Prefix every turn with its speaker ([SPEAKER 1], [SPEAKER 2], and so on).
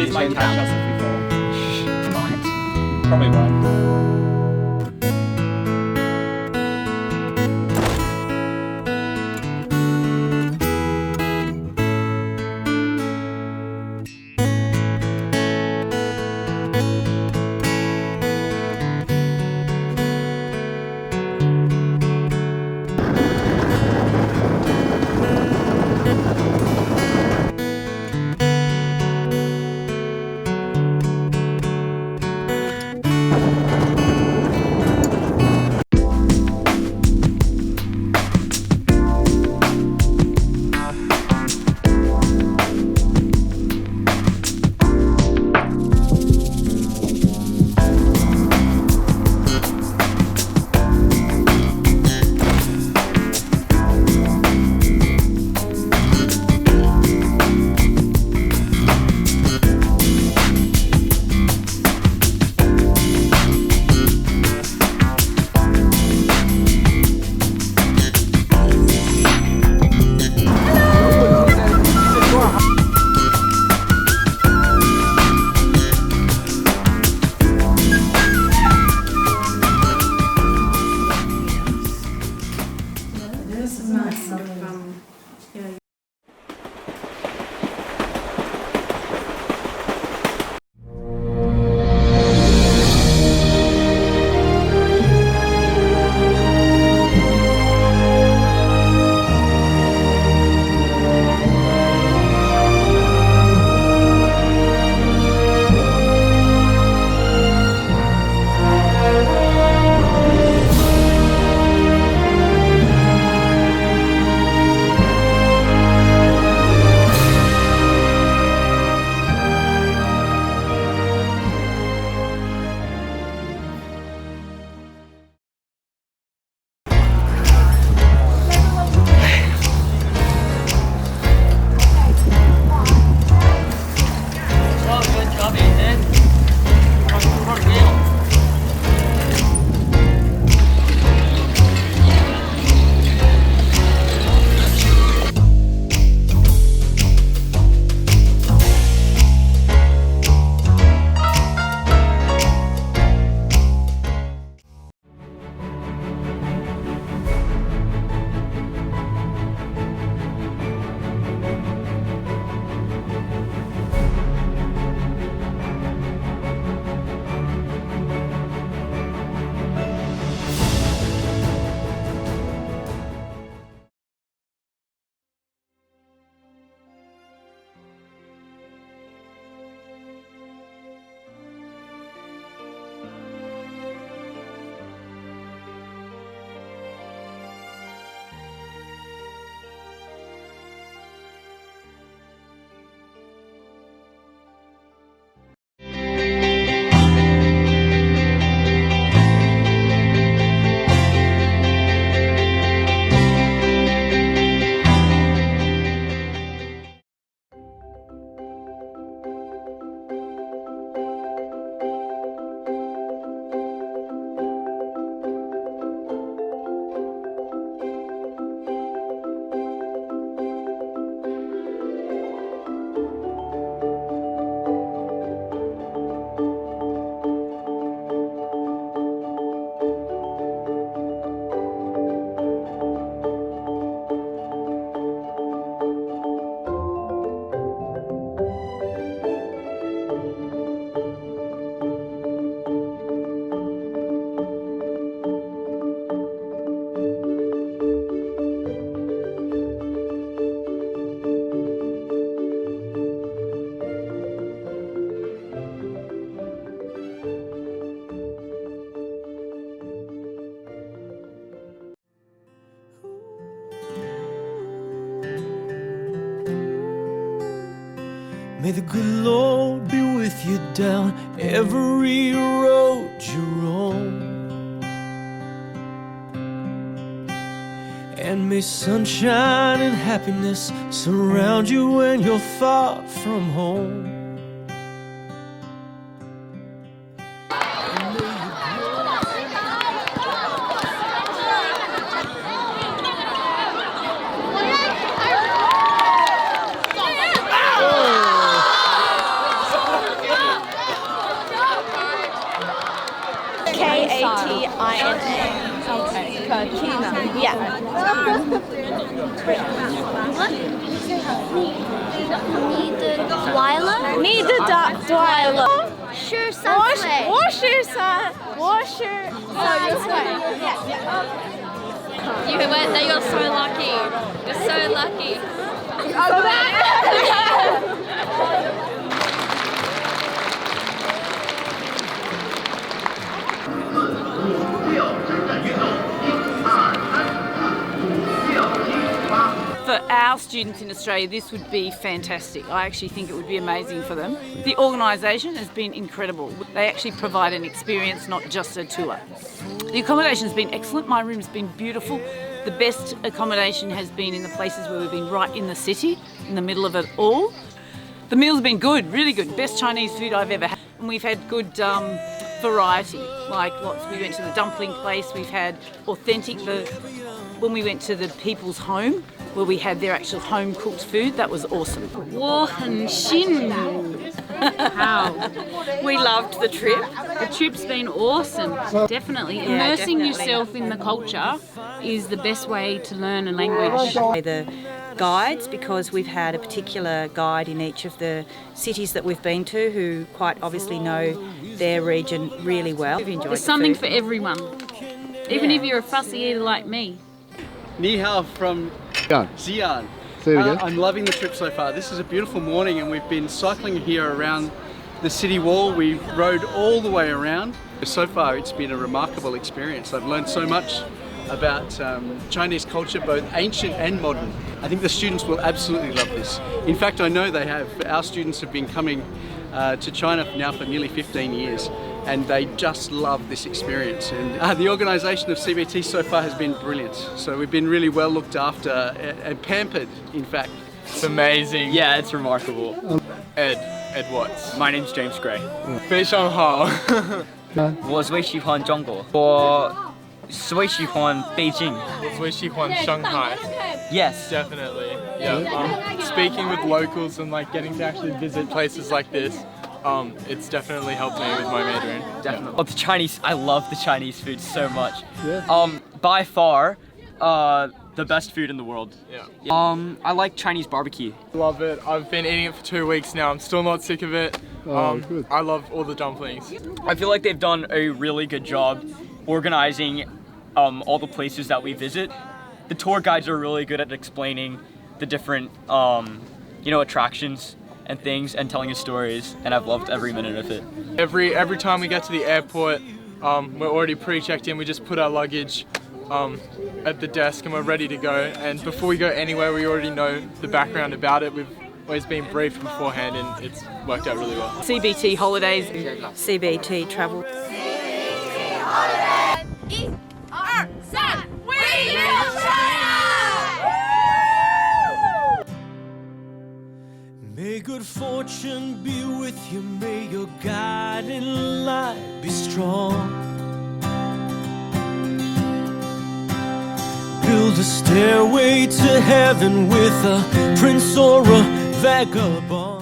[SPEAKER 1] Harry's might catch us if we fall.
[SPEAKER 2] Might.
[SPEAKER 1] Probably won't.
[SPEAKER 3] This is nice of yeah.
[SPEAKER 2] Well, good job, Ethan. Front wheel.
[SPEAKER 4] May the good Lord be with you down every road you roam. And may sunshine and happiness surround you when you're far from home.
[SPEAKER 3] Tina.
[SPEAKER 5] Yeah.
[SPEAKER 3] Dwyler?
[SPEAKER 5] Dwyler.
[SPEAKER 3] 是3岁。
[SPEAKER 5] 我是三，岁。
[SPEAKER 3] You went there, you're so lucky. You're so lucky.
[SPEAKER 6] For our students in Australia, this would be fantastic. I actually think it would be amazing for them. The organisation has been incredible. They actually provide an experience, not just a tour. The accommodation has been excellent. My room's been beautiful. The best accommodation has been in the places where we've been right in the city, in the middle of it all. The meals have been good, really good. Best Chinese food I've ever had. And we've had good variety, like lots. We went to the dumpling place. We've had authentic. When we went to the people's home, where we had their actual home cooked food, that was awesome.
[SPEAKER 7] 我很幸运. How?
[SPEAKER 6] We loved the trip.
[SPEAKER 7] The trip's been awesome. Definitely. Immersing yourself in the culture is the best way to learn a language.
[SPEAKER 8] The guides, because we've had a particular guide in each of the cities that we've been to who quite obviously know their region really well. We've enjoyed
[SPEAKER 7] There's
[SPEAKER 8] the
[SPEAKER 7] something
[SPEAKER 8] food.
[SPEAKER 7] for everyone. Even if you're a fussy eater like me.
[SPEAKER 9] Ni hao from Xi'an.
[SPEAKER 10] Say it again.
[SPEAKER 9] I'm loving the trip so far. This is a beautiful morning and we've been cycling here around the city wall. We rode all the way around. So far it's been a remarkable experience. I've learned so much about Chinese culture, both ancient and modern. I think the students will absolutely love this. In fact, I know they have. Our students have been coming to China now for nearly 15 years and they just love this experience. And the organisation of CBT so far has been brilliant. So we've been really well looked after and pampered, in fact.
[SPEAKER 1] It's amazing.
[SPEAKER 11] Yeah, it's remarkable.
[SPEAKER 1] Ed Watts.
[SPEAKER 11] My name's James Gray.
[SPEAKER 1] 非常好。
[SPEAKER 11] 我最喜欢中国。我最喜欢北京。
[SPEAKER 1] 最喜欢 Shanghai.
[SPEAKER 11] Yes.
[SPEAKER 1] Definitely. Yeah. Speaking with locals and like getting to actually visit places like this, it's definitely helped me with my Mandarin.
[SPEAKER 11] Definitely. Oh, the Chinese. I love the Chinese food so much. By far, the best food in the world.
[SPEAKER 1] Yeah.
[SPEAKER 11] I like Chinese barbecue.
[SPEAKER 1] Love it. I've been eating it for 2 weeks now. I'm still not sick of it.
[SPEAKER 10] Good.
[SPEAKER 1] I love all the dumplings.
[SPEAKER 11] I feel like they've done a really good job organizing all the places that we visit. The tour guides are really good at explaining the different, attractions and things and telling us stories, and I've loved every minute of it.
[SPEAKER 1] Every time we get to the airport, we're already pre-checked in. We just put our luggage at the desk and we're ready to go. And before we go anywhere, we already know the background about it. We've always been briefed beforehand, and it's worked out really well.
[SPEAKER 6] CBT holidays.
[SPEAKER 8] CBT travel.
[SPEAKER 4] May good fortune be with you, may your guiding light be strong. Build a stairway to heaven with a prince or a vagabond.